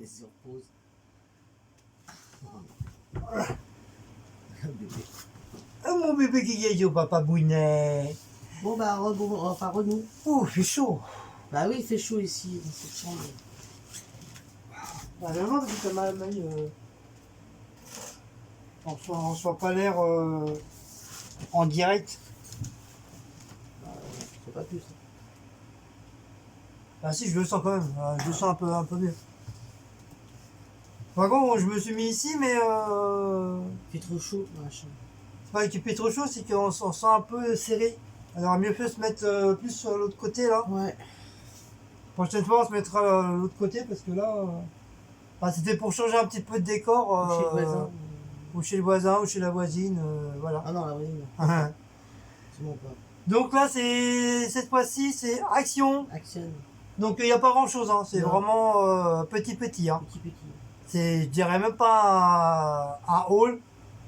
laisser sur pause. Bébé. Oh, mon bébé qui est au papa Bounet. Bon bah enfin renou. Oh, il fait chaud. Bah oui, il fait chaud ici dans cette chambre. Bah, vraiment, parce que t'as mal, on reçoit pas l'air en direct. Bah, c'est pas plus. Ah si, je le sens quand même. Je le sens un peu mieux. Par contre, je me suis mis ici, mais Il fait trop chaud dans la chambre. c'est pas qu'il fait trop chaud, c'est qu'on s'en sent un peu serré. Alors mieux fait se mettre plus sur l'autre côté là. Ouais. Prochaine fois, on se mettra de l'autre côté parce que là, enfin, c'était pour changer un petit peu de décor. Ou chez le voisin. Ou chez le voisin, ou chez la voisine, voilà. Ah non, la voisine. C'est bon pas. Donc là, cette fois-ci, c'est action. Action. Donc il n'y a pas grand-chose, hein. C'est Non. vraiment petit, hein. Petit. C'est, je dirais même pas un haul,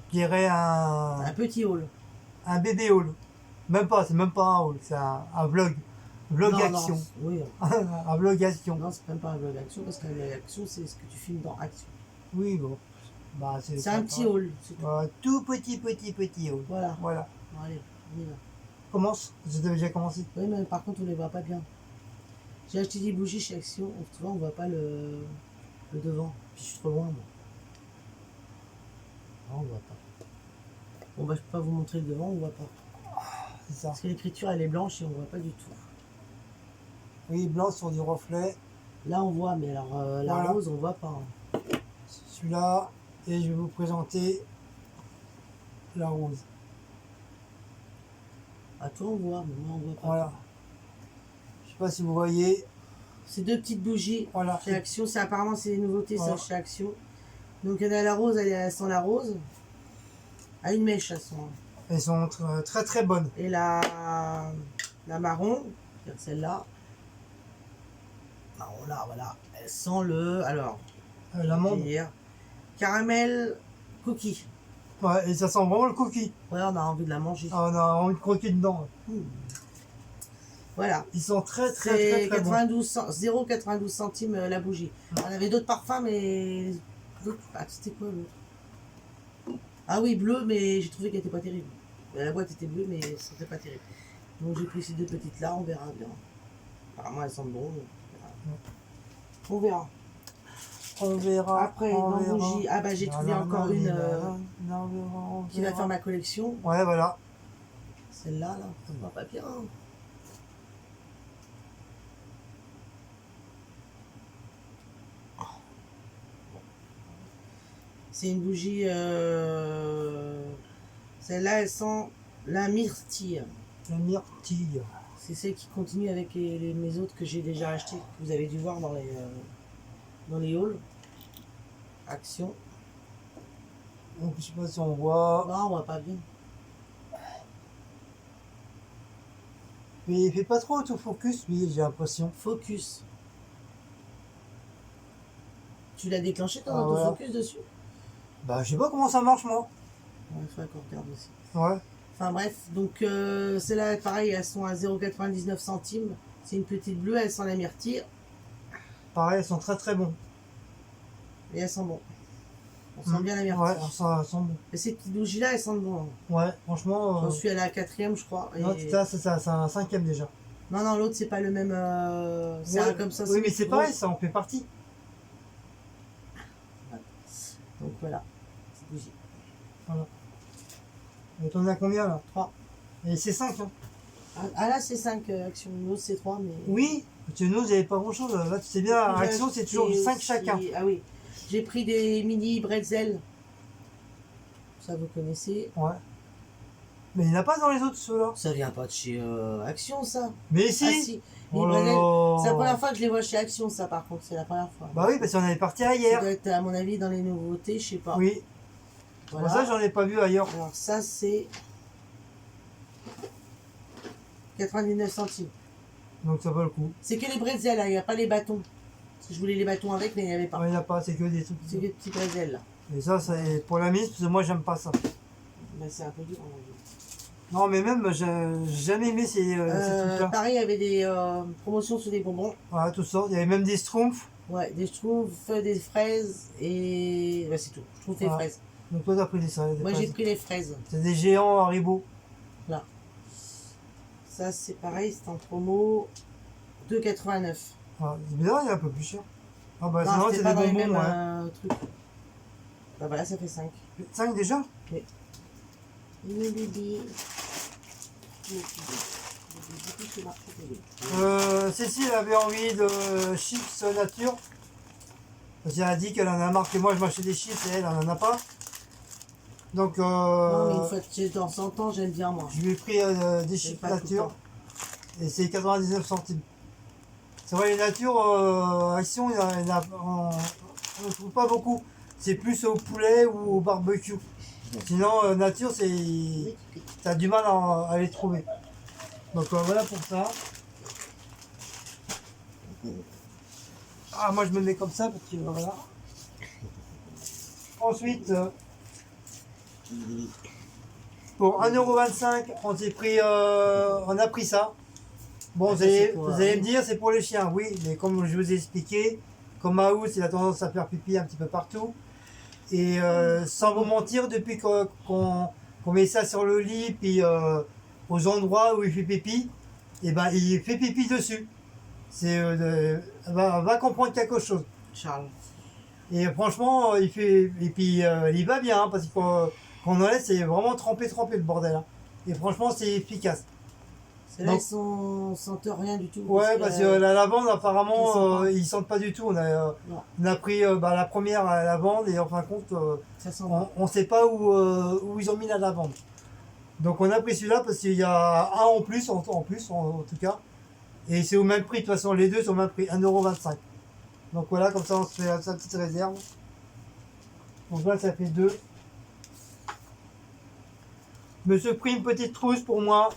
je dirais Un petit hall. un bébé haul. Même pas, c'est même pas un haul, c'est un vlog. Vlog Non, action. non, oui. Un vlog action. Non, c'est même pas un vlog action parce qu'un vlog action, c'est ce que tu filmes dans action. Oui, bon. Bah, C'est un petit hall. C'est tout. Tout petit haul. Voilà. Voilà. Bon, allez, on y va. Commence. Je devais déjà commencé. Oui, mais par contre, on les voit pas bien. J'ai acheté des bougies chez Action. Tu vois, on voit pas le devant. Puis je suis trop loin, moi. Non, on voit pas. Bon, bah, je peux pas vous montrer le devant, on voit pas. C'est ça. Parce que l'écriture, elle est blanche et on voit pas du tout. Oui, blanc sur du reflet. Là, on voit, mais alors la Voilà. rose, on voit pas. Hein. Celui-là. Et je vais vous présenter la rose. À toi, on voit, mais moi, on voit pas. Voilà. Je sais pas si vous voyez. Ces deux petites bougies Voilà. chez Action, apparemment c'est des nouveautés Voilà. ça chez Action. Donc il y en a la rose, elle sent la rose. À une mèche, elles sont. Elles sont très très bonnes. Et la marron, celle-là. Marron là, voilà. Elle sent le. Alors, L'amande. dire, caramel cookie. Ouais, et ça sent vraiment le cookie. Ouais, on a envie de la manger. Ah, on a envie de croquer dedans. Voilà. Ils sont très C'est bons. 0,92 centimes la bougie. On avait d'autres parfums, mais. Ah, c'était quoi l'autre? Ah oui, bleu, mais j'ai trouvé qu'elle était pas terrible. La boîte était bleue, mais c'était pas terrible. Donc j'ai pris ces deux petites là, on verra bien. Apparemment elles sentent bon. On verra. On verra. Après, on dans verra. bougie. Ah bah j'ai trouvé encore une on qui va verra. faire ma collection. Ouais, voilà. Celle-là, là, ça va pas bien. C'est une bougie. Celle-là, elle sent la myrtille. La myrtille. C'est celle qui continue avec mes autres que j'ai déjà achetées, que vous avez dû voir dans les hauls. Action. Donc, je sais pas si on voit. Non, on voit pas bien. Mais il fait pas trop autofocus, lui, j'ai l'impression. Focus. Tu l'as déclenché ton Ah, autofocus dessus? Bah, je sais pas comment ça marche, moi. Il faudrait qu'on regarde aussi. Ouais. Enfin bref, donc celles-là, pareil, elles sont à 0,99 centimes. C'est une petite bleue, elles sont la myrtille. Pareil, elles sont très très bons. Et elles sont bon. On sent bien la myrtille. Ouais, elles sont bons. Et ces petites bougies-là, elles sentent bon. Ouais, franchement. J'en suis à la 4e, je crois. Et... Non, c'est un 5e déjà. Non, l'autre, c'est pas le même. C'est Ouais, un comme ça. oui, mais c'est rose. pareil, ça en fait partie. Donc voilà, cette bougie. Voilà. Et t'en as combien là? 3. Et c'est 5, hein. Ah là, c'est 5 actions. L'autre, c'est 3, mais. Oui, parce que nous, vous n'avez pas grand chose. Là, tu sais bien, à Action, c'est toujours 5 chacun. Ah oui. J'ai pris des mini bretzel. Ça, vous connaissez. Ouais. Mais il n'y en a pas dans les autres, ceux-là. Ça vient pas de chez Action, ça. Mais si. Ah si. Les Oh là bretzel. là. C'est la première fois que je les vois chez Action, ça, par contre. C'est la première fois. Bah oui, parce qu'on avait parti Ça hier. doit être, à mon avis, dans les nouveautés, je sais pas. Oui. Voilà. Pour ça, j'en ai pas vu ailleurs. Alors, ça, c'est 99 centimes. Donc ça vaut le coup. C'est que les bretzels, il n'y a pas les bâtons. Parce que je voulais les bâtons avec, mais il n'y avait pas. Il n'y a pas, c'est que des trucs. C'est que des petits bretzels, là. Et ça, c'est pour la mise, parce que moi, j'aime pas ça. Ben, c'est un peu dur, on va dire. Non, mais même, j'ai jamais aimé ces trucs-là. Pareil, il y avait des promotions sur des bonbons. Voilà, tout ça. Il y avait même des schtroumpfs. Ouais, je trouve des fraises et. Bah, c'est tout. Je trouve des Voilà. fraises. Donc toi, t'as pris des fraises. Moi, j'ai pris les fraises. C'est des géants Haribo. Là. Ça, c'est pareil, c'est en promo. 2,89. Ah, c'est bizarre, il est un peu plus cher. Ah bah Non, sinon, c'était c'est pas des dans les bonbons, mêmes ouais. trucs. Bah voilà, ça fait 5. 5 déjà? Le bébé. Cécile avait envie de chips nature. Parce qu'elle a dit qu'elle en a marre que moi je m'achète des chips et elle en a pas. Donc Non, mais une fois de temps en temps, j'aime bien moi. je lui ai pris des chips pas tout le nature. temps. Et c'est 99 centimes. C'est vrai, les nature action, on ne trouve pas beaucoup. C'est plus au poulet ou au barbecue. Sinon, nature, t'as du mal à les trouver. Donc voilà pour ça. Ah, moi je me mets comme ça parce que voilà. Ensuite, pour 1,25 €, on a pris ça. Bon, Ah, ça, c'est pour, vous allez me dire, c'est pour les chiens, oui, mais comme je vous ai expliqué, comme Maouz, il a tendance à faire pipi un petit peu partout. Et sans vous mentir, depuis qu'on met ça sur le lit, puis aux endroits où il fait pipi, et ben il fait pipi dessus. Va comprendre quelque chose. Charles. Et franchement, il fait, et puis il va bien, hein, parce que quand on enlève, c'est vraiment trempé le bordel. Hein. Et franchement, c'est efficace. Celles-là, Donc- ils sentent rien du tout. Ouais, parce que la lavande, Ils apparemment, sentent pas. ils sentent pas du tout. Non, On a pris la première à la lavande, et en fin de compte, ça sent on sait pas où ils ont mis la lavande. Donc on a pris celui-là parce qu'il y a un en plus, en tout cas. Et c'est au même prix, de toute façon, les deux sont au même prix, 1,25 €. Donc voilà, comme ça on se fait sa petite réserve. Donc là, ça fait 2. Je me suis pris une petite trousse pour moi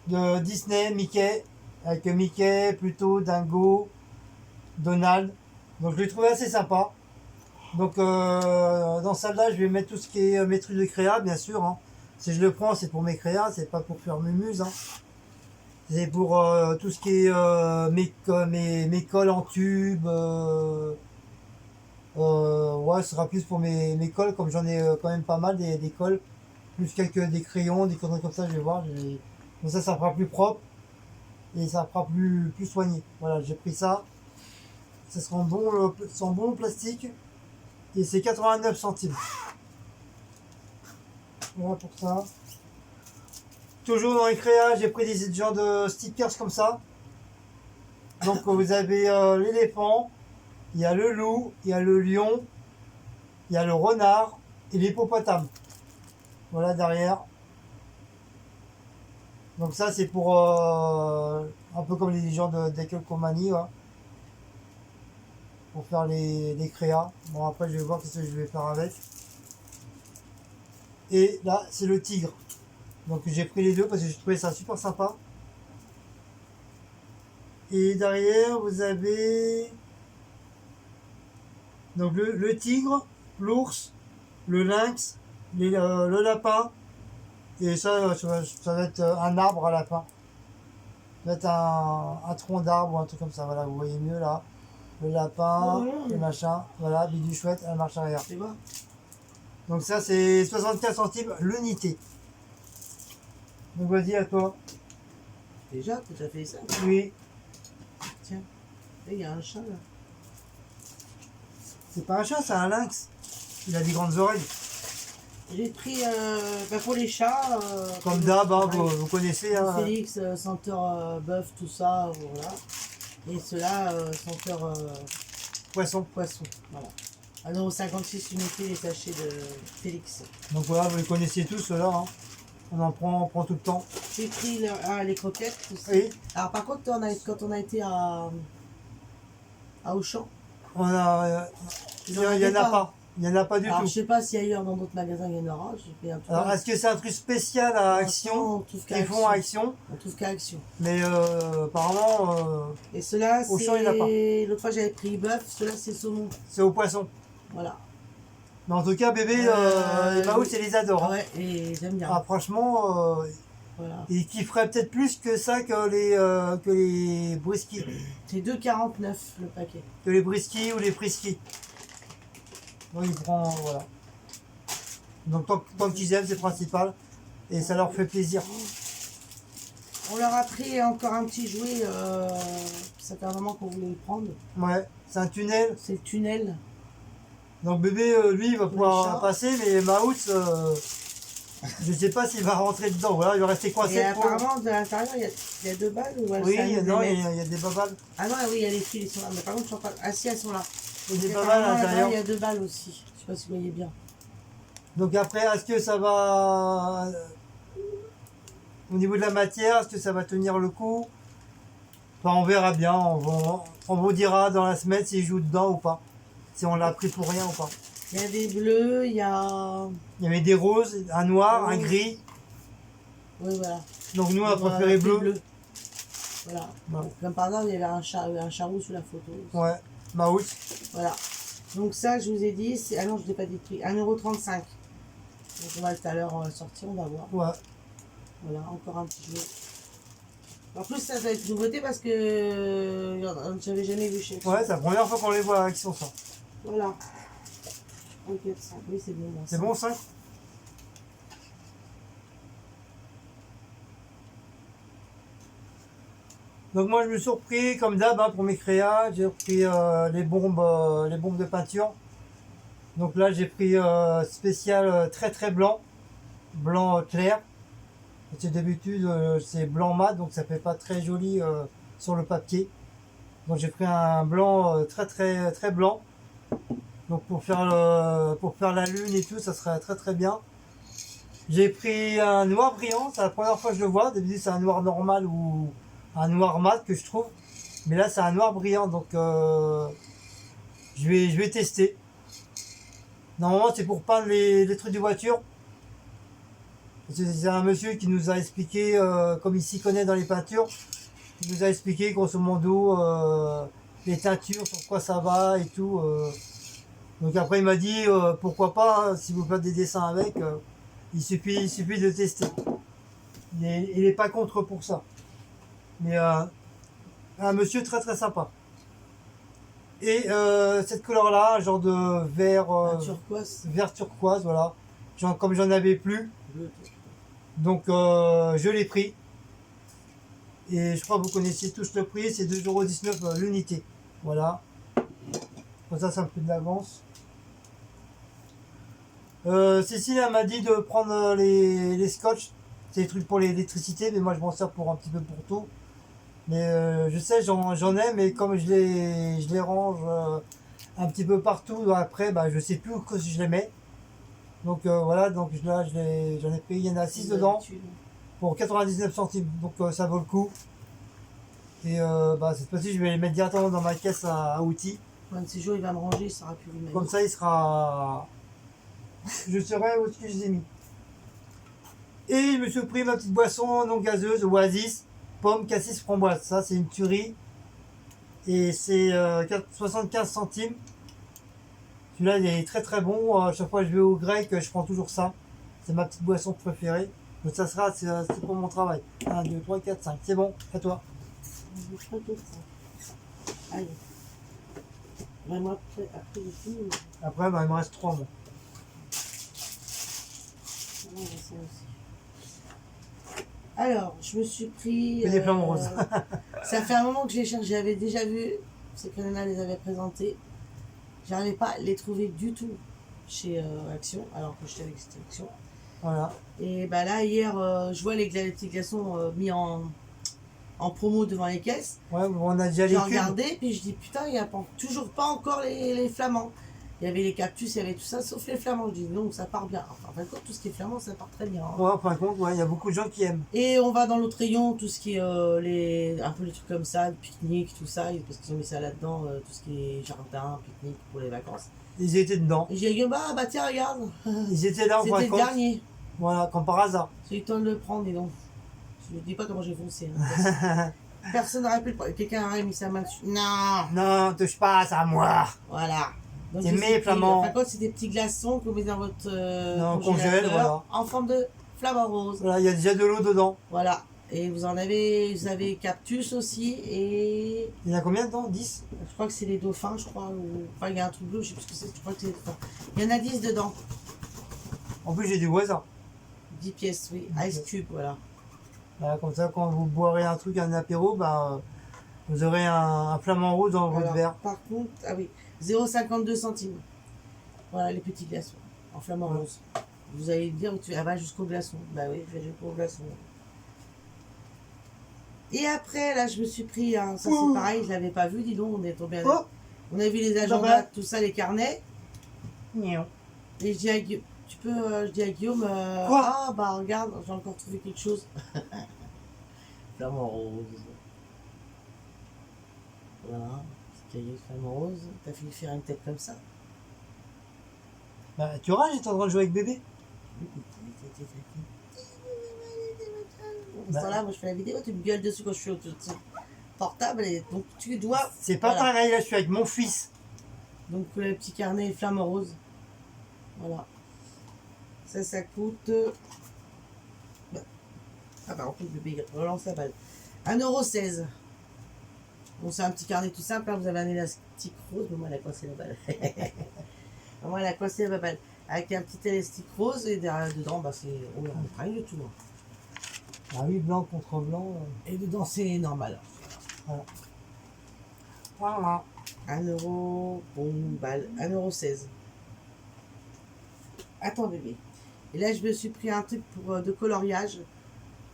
de Disney, Mickey, avec Mickey, plutôt Dingo, Donald. Donc je l'ai trouvé assez sympa. Donc dans celle-là, je vais mettre tout ce qui est mes trucs de créa, bien sûr. Hein. Si je le prends, c'est pour mes créas, c'est pas pour faire mumuse. Hein. C'est pour tout ce qui est mes cols en tube. Ouais, ce sera plus pour mes cols, comme j'en ai quand même pas mal des cols. Plus des crayons, des conneries comme ça, je vais voir. Comme ça fera plus propre. Et ça fera plus soigné. Voilà, j'ai pris ça. Ça sera en bon plastique. Et c'est 89 centimes. Voilà pour ça. Toujours dans les créas, j'ai pris des genres de stickers comme ça. Donc vous avez l'éléphant, il y a le loup, il y a le lion, il y a le renard et l'hippopotame. Voilà derrière. Donc ça c'est pour un peu comme les gens de Decalcomanie, ouais. Pour faire les créas. Bon après je vais voir ce que je vais faire avec. Et là c'est le tigre. Donc j'ai pris les deux parce que j'ai trouvé ça super sympa. Et derrière vous avez donc le tigre, l'ours, le lynx, le lapin. Et ça va être un arbre à lapin. Ça va être un tronc d'arbre ou un truc comme ça. Voilà, vous voyez mieux là. Le lapin, le machin. Voilà, bidou chouette, elle marche arrière. C'est bon. Donc ça c'est 75 centimes l'unité. Donc vas-y à toi. Déjà, tu as fait ça. Oui. Tiens. Et il y a un chat là. C'est pas un chat, c'est un lynx. Il a des grandes oreilles. J'ai pris pour les chats. Comme d'hab, hein, pareil. vous connaissez. Hein. Félix, senteur bœuf, tout ça, voilà. Et ceux-là, senteur Poisson. poisson, voilà. 1,56 € unité les sachets de Félix. Donc voilà, vous les connaissiez tous ceux-là. Hein. On prend tout le temps. J'ai pris les croquettes aussi. Oui. Alors par contre, quand on a été à Auchan, On a. Il n'y en a pas. Il n'y en a pas du alors tout. je sais pas si ailleurs dans d'autres magasins il y en aura. J'ai fait un truc. Alors est-ce que c'est un truc spécial à Action On trouve qu'à qu'ils font à Action? On trouve qu'à Action. Mais apparemment, Et ceux-là, Auchan, il y en a pas. c'est. L'autre fois j'avais pris bœuf, ceux-là c'est saumon. c'est au poisson. Voilà. Mais en tout cas, bébé, les Maous, ils les adorent. Hein. Ouais, et j'aime bien. Ah, franchement, Voilà. Et qui ferait peut-être plus que ça que les briskis. C'est 2,49 le paquet. Que les briskis ou les friskis. Donc il prend, voilà. Donc tant qu'ils aiment, c'est le principal. Et ça leur fait plaisir. On leur a pris encore un petit jouet. Ça fait un moment qu'on voulait le prendre. Ouais, c'est un tunnel. C'est le tunnel. Donc bébé, lui, il va pouvoir passer, mais Maouts, je sais pas s'il va rentrer dedans. Voilà, il va rester coincé. Et apparemment, de l'intérieur, il y a 2 balles. Ou Oui, non, il y a des babales. Ah non, oui, il y a les fils, ils sont là. Mais par contre, je ne pas. Ah si, elles sont là. Il y a des Et babales à apparemment, l'intérieur. là-bas, il y a 2 balles aussi. Je sais pas si vous voyez bien. Donc après, est-ce que ça va... Au niveau de la matière, est-ce que ça va tenir le coup? Enfin, on verra bien. On vous dira dans la semaine s'il joue dedans ou pas. Si on l'a pris pour rien ou pas. Il y a des bleus, il y a... Il y avait des roses, un noir, un gris. Oui, voilà. Donc nous, on a On va préféré appeler bleu. Voilà. Ouais. Comme par hasard, il y avait un charou sous la photo. Ouais, Maouts. Voilà. Donc ça, je vous ai dit, c'est... Ah non, je ne l'ai pas dit prix. 1,35 €. Donc on va tout à l'heure sortir, on va voir. Ouais. Voilà, encore un petit jeu. En plus, ça va être une nouveauté parce que j'avais jamais vu chez Ouais, c'est la première fois qu'on les voit qui sont ça. Voilà. Ok, ça. Oui, c'est bon. C'est bon, 5? Donc moi je me suis repris comme d'hab hein, pour mes créas, j'ai repris les bombes de peinture. Donc là j'ai pris spécial très blanc, blanc clair. Parce que d'habitude c'est blanc mat donc ça fait pas très joli sur le papier. Donc j'ai pris un blanc très blanc. Donc pour faire la lune et tout ça serait très bien. J'ai pris un noir brillant, c'est la première fois que je le vois. D'habitude c'est un noir normal ou un noir mat que je trouve. Mais là c'est un noir brillant donc je vais tester. Normalement c'est pour peindre les trucs de voiture. C'est un monsieur qui nous a expliqué, comme il s'y connaît dans les peintures, il nous a expliqué grosso modo les teintures, sur quoi ça va et tout. Donc après il m'a dit pourquoi pas, hein, si vous faites des dessins avec, il suffit de tester. Il est pas contre pour ça. Mais un monsieur très sympa. Et cette couleur là, genre de vert, turquoise. vert turquoise, voilà. Comme j'en avais plus, Bleu. donc je l'ai pris. Et je crois que vous connaissez tous le prix, c'est 2,19 € l'unité. Voilà. Comme ça me fait de l'avance. Cécile elle m'a dit de prendre les scotch. C'est des trucs pour l'électricité, mais moi je m'en sers pour un petit peu pour tout. Mais je sais, j'en ai, mais comme je les range un petit peu partout, après, bah, je sais plus où que je les mets. Donc voilà, donc là j'en ai pris, il y en a 6 dedans pour 99 centimes, donc ça vaut le coup. Et bah, cette fois-ci, je vais les mettre directement dans ma caisse à outils. Un de ces jours, il va me ranger, ça sera plus lui. Comme ça, il sera. Je saurai où est-ce que je les ai mis. Et je me suis pris ma petite boisson non gazeuse, Oasis, pomme, cassis, framboise. Ça, c'est une tuerie. Et c'est 75 centimes. Celui-là, il est très bon. À chaque fois que je vais au grec, je prends toujours ça. C'est ma petite boisson préférée. Donc ça sera, c'est pour mon travail. 1, 2, 3, 4, 5. C'est bon, à toi. Allez. Ben moi, après j'ai fini. Après, bah, il me reste 3 mois. Alors, je me suis pris. Des flammes roses. Ça fait un moment que je les cherche. J'avais déjà vu. C'est que Nana les avait présentés. J'arrivais pas à les trouver du tout chez Action, alors que j'étais avec cette Action. Voilà. Et bah là, hier, je vois les petits glaçons mis en promo devant les caisses. Ouais, on a déjà les J'ai cubes. regardé, puis je dis putain, il n'y a toujours pas encore les flamands. Il y avait les cactus, il y avait tout ça, sauf les flamands. Je dis non, ça part bien. Enfin, en fin de compte, tout ce qui est flamand, ça part très bien. Hein. Ouais, en fin de compte, ouais, il y a beaucoup de gens qui aiment. Et on va dans l'autre rayon, tout ce qui est un peu les trucs comme ça, pique-nique, tout ça, parce qu'ils ont mis ça là-dedans, tout ce qui est jardin, pique-nique pour les vacances. Ils étaient dedans. Et j'ai dit, bah tiens, regarde. Ils étaient là en fin de C'était le compte. dernier. Voilà, comme par hasard. J'ai eu le temps de le prendre, et donc. Je ne dis pas comment j'ai foncé. Hein. Personne n'aurait pu le prendre. Quelqu'un aurait mis sa main dessus. Non. Non, touche pas, c'est à moi. Voilà. C'est mes flamands. Par contre, c'est des petits glaçons que vous mettez dans votre congèle, voilà. en forme de flamant rose. Voilà, il y a déjà de l'eau dedans. Voilà. Et vous avez cactus aussi. Et Il y en a combien dedans? 10? je crois que c'est les dauphins, je crois. Enfin, il y a un truc bleu, je sais plus ce que c'est. Je crois que c'est les dauphins. Il y en a 10 dedans. En plus, j'ai du voisin. 10 pièces, oui. Ok. Ice Cube, voilà. Voilà, comme ça, quand vous boirez un truc, un apéro, bah, vous aurez un flamant rose dans votre Alors, verre. par contre, ah oui, 0,52 centimes. Voilà les petits glaçons en flamant Ouais. rose. Vous allez dire, elle va jusqu'au glaçon. Bah oui, je vais jusqu'au glaçon. Et après, là, je me suis pris, ça c'est pareil, je l'avais pas vu, dis donc, on est tombé à... Oh, On a vu les bah. agendas, tout ça, les carnets. Miaou. Et je dis à Guillaume, je dis à Guillaume, Quoi ah bah regarde, j'ai encore trouvé quelque chose. Flamant rose. Voilà, petit cahier de flamant rose. T'as fait faire une tête comme ça. Bah, tu auras, j'étais en train de jouer avec bébé. Pour ce temps-là, moi je fais la vidéo, tu me gueules dessus quand je suis au portable et donc tu dois. C'est pas Voilà. pareil, là, je suis avec mon fils. Donc le petit carnet flamant rose. Voilà. Ça coûte. Ah bah en plus le bébé relance la balle. 1,16 €. Bon, c'est un petit carnet tout simple, hein. Vous avez un élastique rose, mais moi elle a coincé la balle. Moi elle a coincé la balle. Avec un petit élastique rose et derrière, dedans, bah c'est. Oh là, on rien du tout. Hein. Ah oui, blanc contre blanc. Et dedans c'est normal. Voilà. 1 €, bon, une balle, 1,16 €. Attends bébé. Et là je me suis pris un truc pour, de coloriage.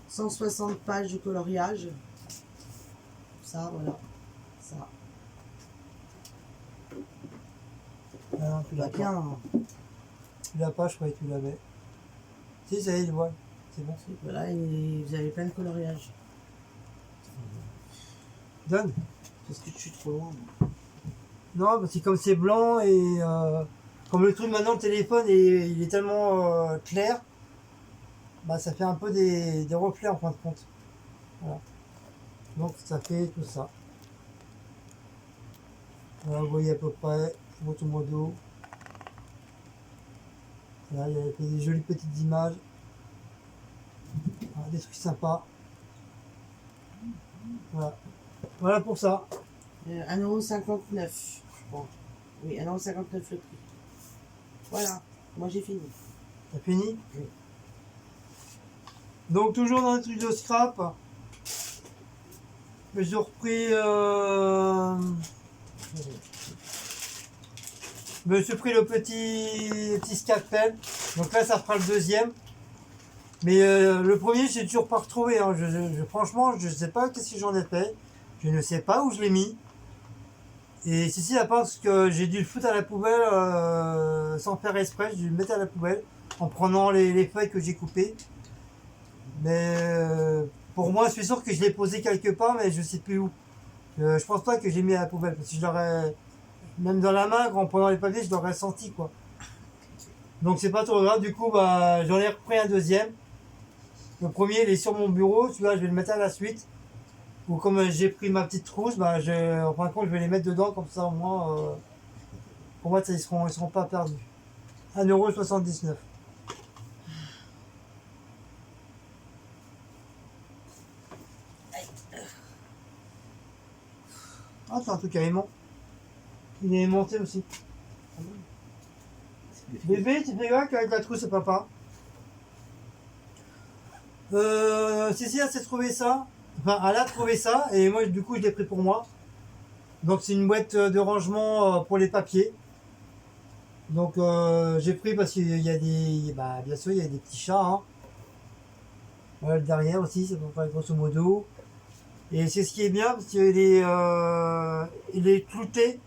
160 pages de coloriage. Ça, voilà. Ça. Ah non, tu l'as Bah pas. bien. Tu l'as pas, je croyais que tu l'avais. Si, ça y est, je vois. C'est bon. Voilà, et vous avez plein de coloriage. Donne. Parce que je suis trop loin. Moi. Non, parce que comme c'est blanc et comme le truc maintenant, le téléphone, il est tellement clair, bah ça fait un peu des reflets en fin de compte. Voilà. Donc ça fait tout ça. Voilà, vous voyez à peu près, grosso modo. Là, il y a des jolies petites images. Voilà, des trucs sympas. Voilà. Voilà pour ça. 1,59 €. Bon. Oui, 1,59 € le prix. Voilà, moi j'ai fini. T'as fini? Oui. Donc toujours dans les trucs de scrap. J'ai repris. Je me suis pris le petit scalpel. Donc là, ça fera le deuxième. Mais le premier, j'ai toujours pas retrouvé. Hein. Franchement, je sais pas qu'est-ce que j'en ai fait. Je ne sais pas où je l'ai mis. Et si, à part que j'ai dû le foutre à la poubelle sans faire exprès. J'ai dû le mettre à la poubelle en prenant les feuilles que j'ai coupées. Mais pour moi, je suis sûr que je l'ai posé quelque part, mais je sais plus où. Je pense pas que j'ai mis à la poubelle. Parce que je l'aurais. Même dans la main, en prenant les papiers, je l'aurais senti, quoi. Donc c'est pas trop grave, du coup, bah, j'en ai repris un deuxième. Le premier, il est sur mon bureau, celui-là, je vais le mettre à la suite. Ou comme j'ai pris ma petite trousse, bah, en fin de compte, je vais les mettre dedans, comme ça, au moins, pour moi, ils seront pas perdus. 1,79 €. Ah, c'est un truc à aimant. Il est aimanté aussi. Bébé, tu fais quoi avec la trousse, papa? Si, elle s'est trouvé ça. Enfin, elle a trouvé ça, et moi, du coup, je l'ai pris pour moi. Donc, c'est une boîte de rangement pour les papiers. Donc, j'ai pris parce qu'il y a des. Bah, bien sûr, il y a des petits chats. Hein. Voilà, le derrière aussi, c'est à peu près grosso modo. Et c'est ce qui est bien, parce qu'il est clouté.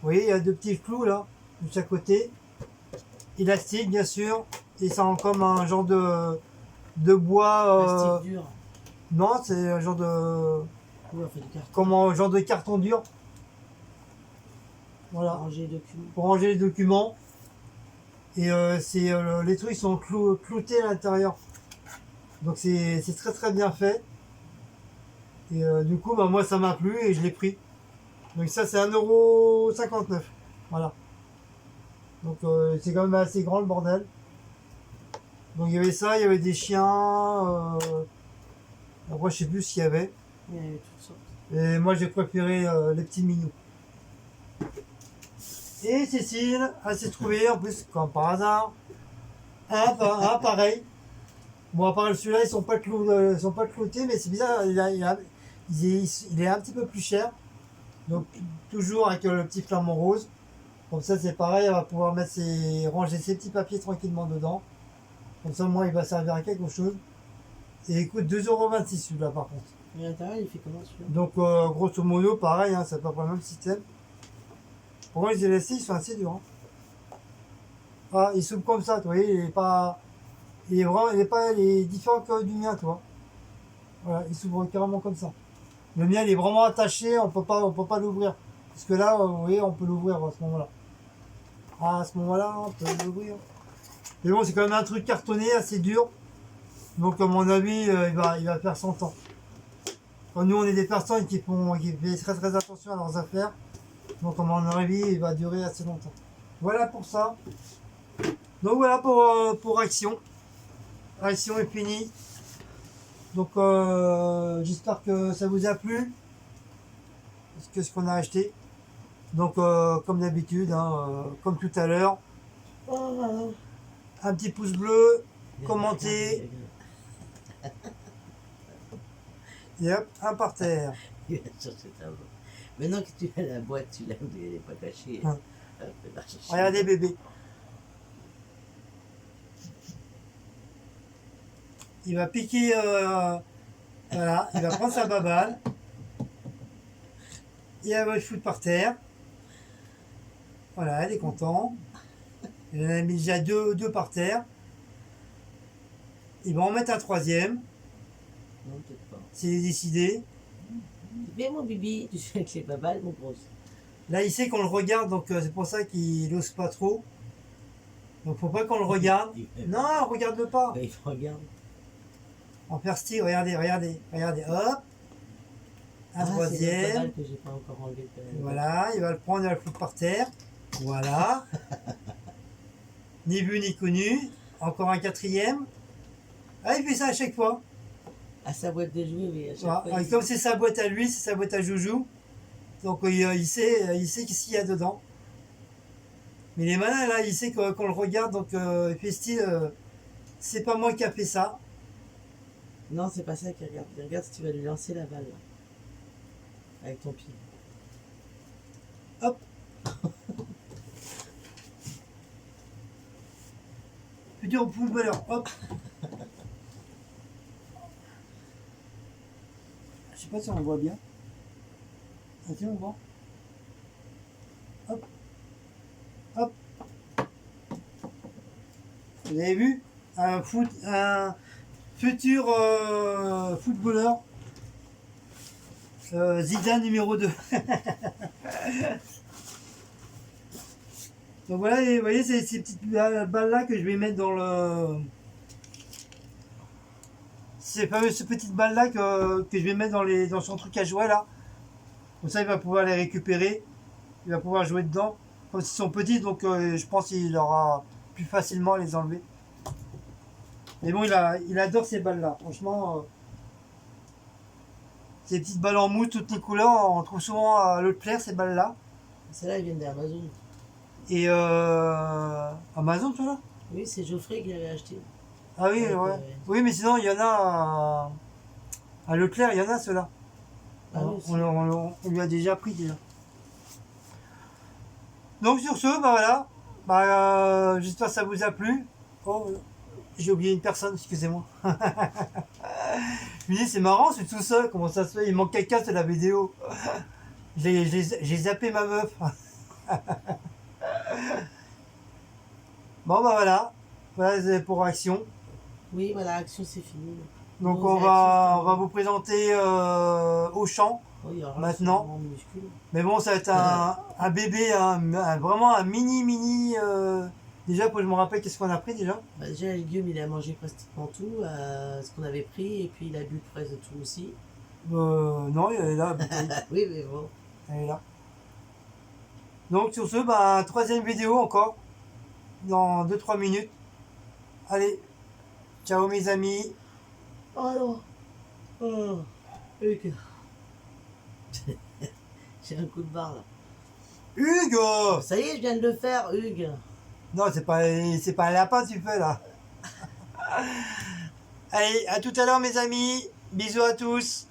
Vous voyez, il y a deux petits clous là, de chaque côté. Élastique, bien sûr. Et ça a comme un genre de bois. Plastique dur. Non, c'est un genre de. Oui, on fait du carton. Comme un genre de carton dur. Voilà. Ranger les documents. Pour ranger les documents. Et les trucs sont cloutés à l'intérieur. Donc c'est très très bien fait. Et du coup, bah, moi ça m'a plu et je l'ai pris. Donc ça c'est 1,59 €. Voilà. Donc c'est quand même assez grand le bordel. Donc il y avait ça, il y avait des chiens. Après, je sais plus ce qu'il y avait. Il y avait toutes sortes. Et moi, j'ai préféré les petits minous. Et Cécile, elle s'est trouvée, en plus, comme par hasard, un pareil. Bon, à part celui-là, ils sont pas cloutés, mais c'est bizarre, il est un petit peu plus cher. Donc, toujours avec le petit flamant rose. Comme ça, c'est pareil, elle va pouvoir ranger ses petits papiers tranquillement dedans. Comme ça, moi, il va servir à quelque chose. Et il coûte 2,26 € celui-là, par contre. Et à l'intérieur, il fait comment celui-là? Donc, grosso modo, pareil, hein, c'est pas le même système. Pour moi, je les ai laissés, ils sont assez durs. Hein. Ah, il s'ouvre comme ça, tu vois, il est pas. Il est différent que du mien, tu vois. Voilà, il s'ouvre carrément comme ça. Le mien, il est vraiment attaché, on peut pas l'ouvrir. Parce que là, vous voyez, on peut l'ouvrir à ce moment-là. Ah, à ce moment-là, on peut l'ouvrir. Mais bon, c'est quand même un truc cartonné, assez dur. Donc, à mon avis, il va faire 100 ans. Quand nous, on est des personnes qui font très très attention à leurs affaires. Donc, à mon avis, il va durer assez longtemps. Voilà pour ça. Donc, voilà pour Action. Action est finie. Donc, j'espère que ça vous a plu. Qu'est-ce qu'on a acheté. Donc, comme d'habitude, hein, comme tout à l'heure, un petit pouce bleu, commenter, et hop, un par terre. Il va chercher ta boîte. Maintenant que tu as la boîte, tu l'as, elle n'est pas cachée. Hein. Hop, elle va chercher. Regardez bébé. Il va piquer, voilà, il va prendre sa baballe. Et elle va le foutre par terre. Voilà, elle est contente. Elle en a mis déjà deux par terre. Il va en mettre un troisième. Non, peut-être pas. C'est décidé. Viens mon bibi, tu fais avec les babales, mon gros. Là, il sait qu'on le regarde, donc c'est pour ça qu'il n'ose pas trop. Donc faut pas qu'on le regarde. Non, regarde-le pas. Il regarde. En persti, regardez, hop. Un C'est troisième. babale que j'ai pas encore enlevé. Voilà, il va le prendre, il va le foutre par terre. Voilà. Ni vu ni connu. Encore un quatrième. Ah, il fait ça à chaque fois. À sa boîte de jouets, oui. À chaque Voilà. fois, Et comme c'est sa boîte à lui, c'est sa boîte à joujou. Donc il sait qu'est-ce qu'il y a dedans. Mais il est malin là, il sait qu'on le regarde, donc il fait style, c'est pas moi qui a fait ça. Non, c'est pas ça qu'il regarde. Il regarde si tu vas lui lancer la balle. Là. Avec ton pied. Hop. Futur footballeur, hop. Je sais pas si on le voit bien. Ah tiens, on voit. Hop. Hop. Vous avez vu? Un futur footballeur. Zidane numéro 2. Donc voilà, et vous voyez ces petites balles là que je vais mettre dans le. Ces fameuses petites balles là que je vais mettre dans son truc à jouer là. Comme ça il va pouvoir les récupérer. Il va pouvoir jouer dedans. Comme ils sont petits, donc je pense qu'il aura plus facilement à les enlever. Mais bon, il adore ces balles là. Franchement, ces petites balles en mousse, toutes les couleurs, on trouve souvent à Leclerc ces balles là. Celles-là, elles viennent d'Amazon. Et Amazon, tu vois là? Oui, c'est Geoffrey qui l'avait acheté. Ah oui, Ouais, ouais. ouais. Oui, mais sinon, il y en a à Leclerc, il y en a ceux-là. Ah oui, aussi. On lui a déjà pris déjà. Donc sur ce, bah voilà. Bah, j'espère que ça vous a plu. Oh, j'ai oublié une personne, excusez-moi. Je me dis, c'est marrant, je suis tout seul, comment ça se fait? Il manque quelqu'un sur la vidéo. J'ai zappé ma meuf. Bon, bah voilà. Voilà, c'est pour Action. Oui, voilà, Action, c'est fini. Donc Bon, on c'est va Action, vous présenter Auchan. oh, il y aura maintenant. sûrement minuscule. Mais bon, ça va être un bébé, vraiment un mini. Déjà, pour que je me rappelle qu'est-ce qu'on a pris déjà. Bah, déjà, Guillaume, il a mangé pratiquement tout, ce qu'on avait pris, et puis il a bu presque tout aussi. Non, elle est là. Oui, mais bon. Elle est là. Donc sur ce, bah, troisième vidéo encore. Dans 2-3 minutes. Allez, Ciao mes amis. Oh non. Oh. Hugues. J'ai un coup de barre là. Hugues! Ça y est, je viens de le faire, Hugues. Non, c'est pas un lapin tu fais là. Allez, à tout à l'heure mes amis. Bisous à tous.